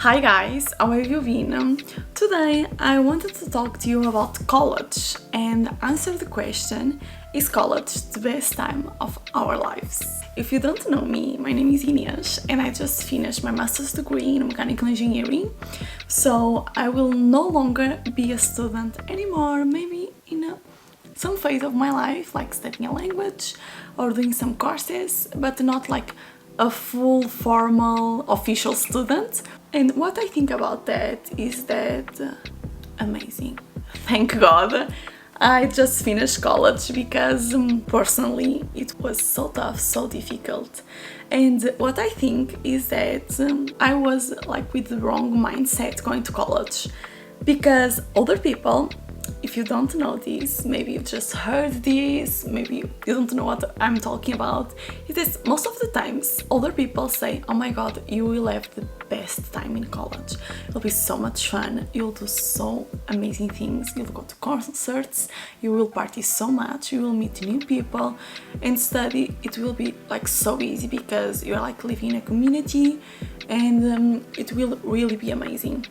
Hi guys, how have you been? Today I wanted to talk to you about college and answer the question, is college the best time of our lives? If you don't know me, my name is Inês and I just finished my master's degree in mechanical engineering, so I will no longer be a student anymore, maybe in some phase of my life, like studying a language or doing some courses, but not like a full formal official student. And what I think about that is that amazing. Thank God I just finished college because personally it was so tough, so difficult. And what I think is that I was like with the wrong mindset going to college, because older people, if you don't know this, maybe you just heard this, maybe you don't know what I'm talking about, it is most of the times older people say, oh my god, you will have the best time in college, it'll be so much fun, you'll do so amazing things, you'll go to concerts, you will party so much, you will meet new people, and study, it will be like so easy because you're like living in a community, and it will really be amazing.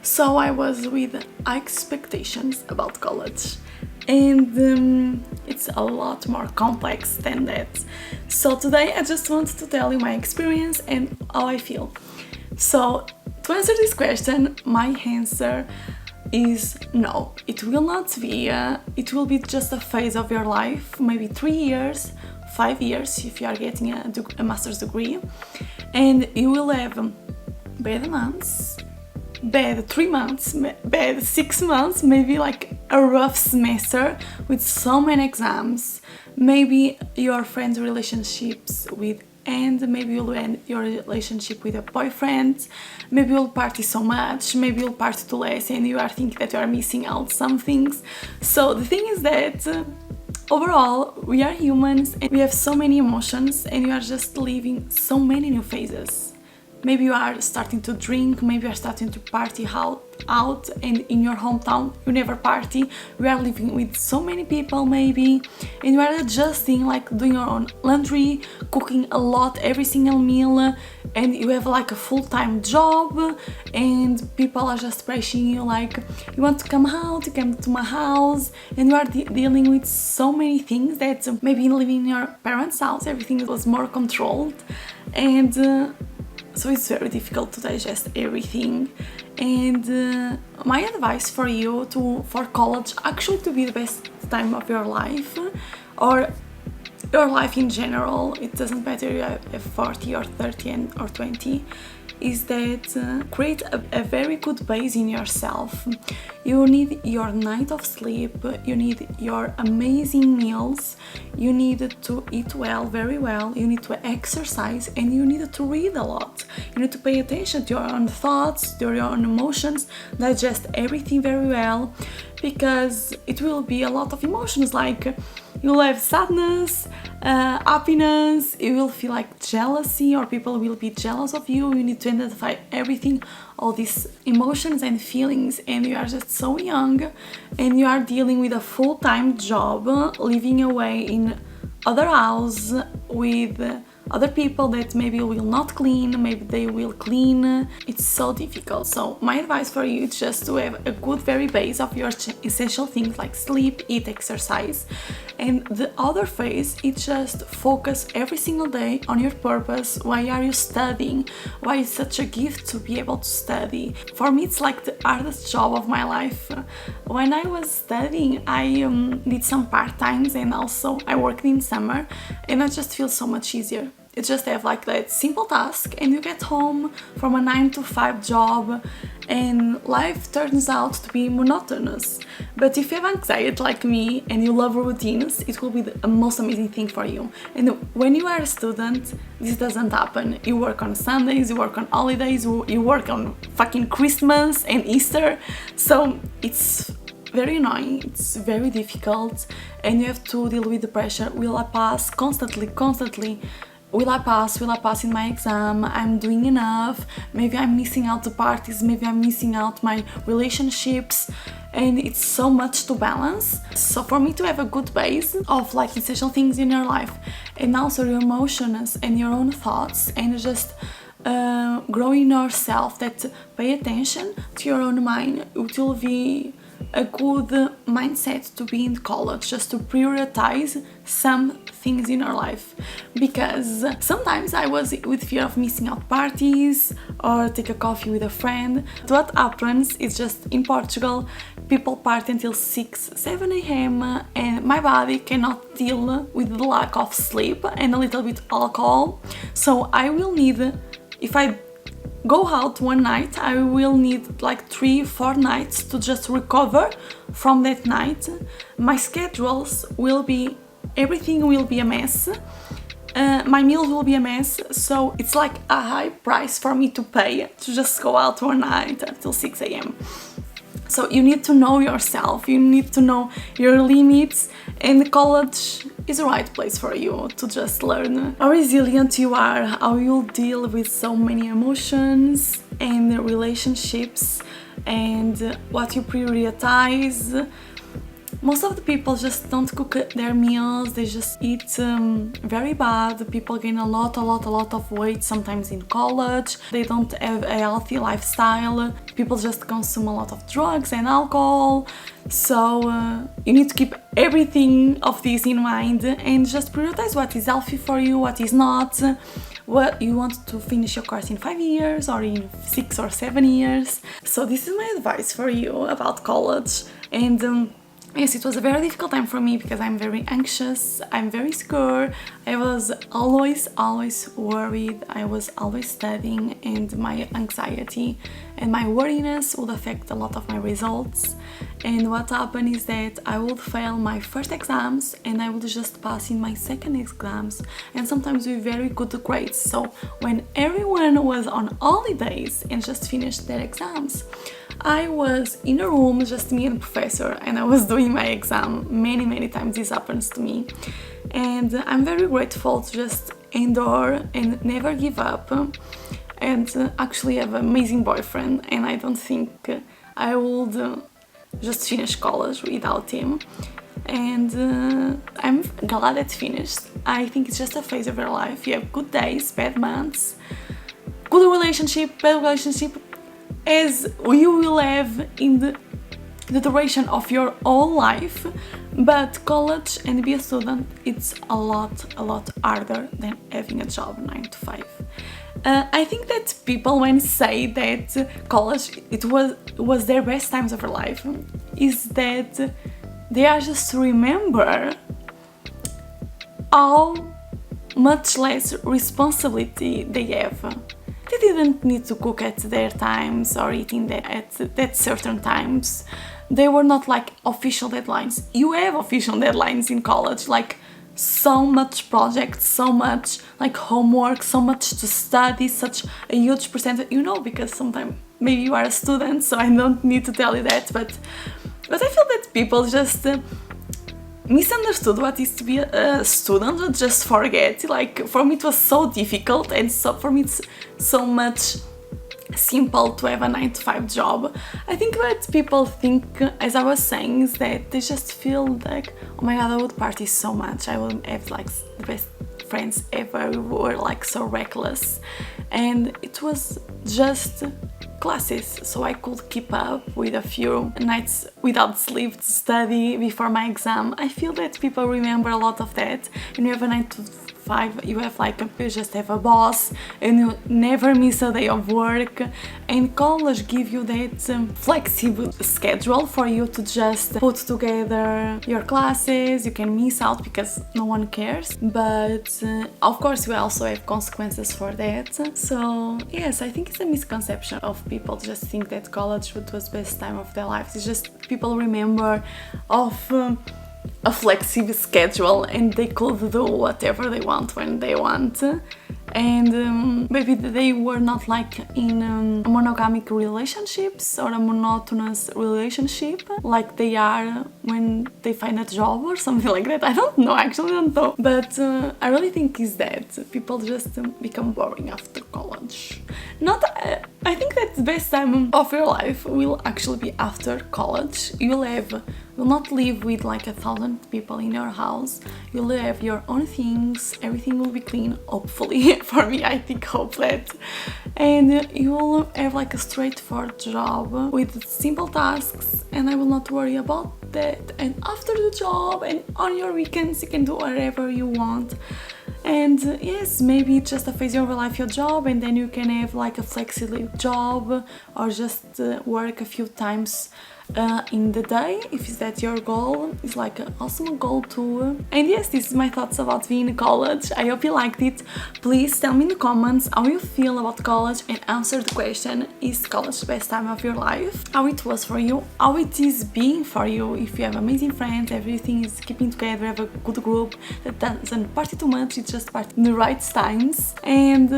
So I was with high expectations about college, and it's a lot more complex than that. So today I just want to tell you my experience and how I feel. So to answer this question, my answer is no, it will not be, it will be just a phase of your life, maybe 3 years, 5 years if you are getting a master's degree, and you will have bad months, bad 3 months, bad 6 months, maybe like a rough semester with so many exams, maybe your friends' relationships with end, maybe you'll end your relationship with a boyfriend, maybe you'll party so much, maybe you'll party too less and you are thinking that you are missing out some things. So the thing is that overall we are humans and we have so many emotions and we are just living so many new phases. Maybe you are starting to drink, maybe you are starting to party out, and in your hometown you never party. We are living with so many people maybe, and you are adjusting, like doing your own laundry, cooking a lot every single meal, and you have like a full-time job, and people are just pressuring you like, you want to come out, you come to my house, and you are dealing with so many things that maybe living in your parents' house everything was more controlled, and so it's very difficult to digest everything. And my advice for you for college actually to be the best time of your life, or your life in general, it doesn't matter if you have 40 or 30 or 20, is that create a very good base in yourself. You need your night of sleep, you need your amazing meals, you need to eat well, very well, you need to exercise, and you need to read a lot. You need to pay attention to your own thoughts, to your own emotions, digest everything very well, because it will be a lot of emotions, like you'll have sadness, happiness, you will feel like jealousy, or people will be jealous of you. You need to identify everything, all these emotions and feelings, and you are just so young and you are dealing with a full-time job, living away in other house with other people that maybe will not clean, maybe they will clean. It's so difficult. So my advice for you is just to have a good very base of your essential things like sleep, eat, exercise, and the other phase is just focus every single day on your purpose. Why are you studying? Why is such a gift to be able to study? For me it's like the hardest job of my life. When I was studying I did some part-times and also I worked in summer, and I just feel so much easier. You just have like that simple task and you get home from a 9 to 5 job and life turns out to be monotonous. But if you have anxiety like me and you love routines, it will be the most amazing thing for you. And when you are a student, this doesn't happen. You work on Sundays, you work on holidays, you work on fucking Christmas and Easter, so it's very annoying, it's very difficult, and you have to deal with the pressure. Will I pass? Constantly. Will I pass? Will I pass in my exam? I'm doing enough? Maybe I'm missing out the parties, maybe I'm missing out my relationships, and it's so much to balance. So for me to have a good base of like essential things in your life, and also your emotions and your own thoughts, and just growing yourself, that pay attention to your own mind. It will be a good mindset to be in college, just to prioritize some things in our life, because sometimes I was with fear of missing out parties or take a coffee with a friend. What happens is, just in Portugal, people party until 6-7 a.m. and my body cannot deal with the lack of sleep and a little bit alcohol, so I will need, if I go out one night, I will need like 3-4 nights to just recover from that night. My schedules will be, everything will be a mess. My meals will be a mess, so it's like a high price for me to pay to just go out one night until 6 a.m. So you need to know yourself, you need to know your limits, and college is the right place for you to just learn how resilient you are, how you'll deal with so many emotions and relationships, and what you prioritize. Most of the people just don't cook their meals, they just eat very bad. People gain a lot of weight sometimes in college. They don't have a healthy lifestyle. People just consume a lot of drugs and alcohol. So you need to keep everything of this in mind and just prioritize what is healthy for you, what is not. What you want to finish your course in 5 years or in 6 or 7 years. So this is my advice for you about college. And yes, it was a very difficult time for me because I'm very anxious, I'm very scared, I was always worried, I was always studying, and my anxiety and my worriness would affect a lot of my results. And what happened is that I would fail my first exams and I would just pass in my second exams, and sometimes with very good grades. So when everyone was on holidays and just finished their exams, I was in a room, just me and the professor, and I was doing my exam. Many times this happens to me, and I'm very grateful to just endure and never give up, and actually have an amazing boyfriend, and I don't think I would just finish college without him. And I'm glad it's finished. I think it's just a phase of your life. You have good days, bad months, good relationship, bad relationship, as you will have in the duration of your whole life. But college and be a student, it's a lot harder than having a job 9 to 5. I think that people, when say that college it was their best times of their life, is that they are just to remember how much less responsibility they have. They didn't need to cook at their times or eating at that certain times. They were not like official deadlines. You have official deadlines in college, like so much projects, so much like homework, so much to study, such a huge percentage, you know, because sometimes maybe you are a student, so I don't need to tell you that, but I feel that people just misunderstood what is to be a student, or just forget. Like, for me it was so difficult, and so for me it's so much simple to have a 9 to 5 job. I think what people think, as I was saying, is that they just feel like, oh my god, I would party so much, I would have like the best friends ever, we were like so reckless, and it was just classes, so I could keep up with a few nights without sleep to study before my exam. I feel that people remember a lot of that. And you have a 9 to 5, you have like you just have a boss and you never miss a day of work, and college give you that flexible schedule for you to just put together your classes. You can miss out because no one cares, but of course you also have consequences for that. So yes, I think it's a misconception of people to just think that college was the best time of their lives. It's just people remember of a flexible schedule and they could do whatever they want when they want, and maybe they were not like in monogamic relationships or a monotonous relationship like they are when they find a job or something like that. I don't know, actually don't know, but I really think is that people just become boring after college. Not I think that the best time of your life will actually be after college. You'll not live with like 1,000 people in your house. You'll have your own things, everything will be clean, hopefully. For me, I hope that. And you will have like a straightforward job with simple tasks, and I will not worry about that. And after the job and on your weekends, you can do whatever you want. And yes, maybe just a phase of your life, your job, and then you can have like a flexible job or just work a few times in the day, if that's your goal. It's like an awesome goal too. And yes, this is my thoughts about being in college. I hope you liked it. Please tell me in the comments how you feel about college and answer the question, is college the best time of your life? How it was for you, how it is being for you, if you have amazing friends, everything is keeping together, have a good group that doesn't party too much, it's just party in the right times. And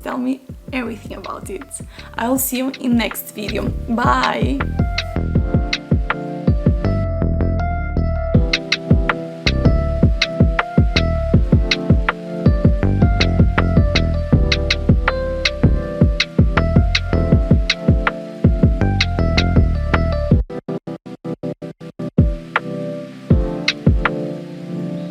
tell me everything about it. I will see you in next video. Bye!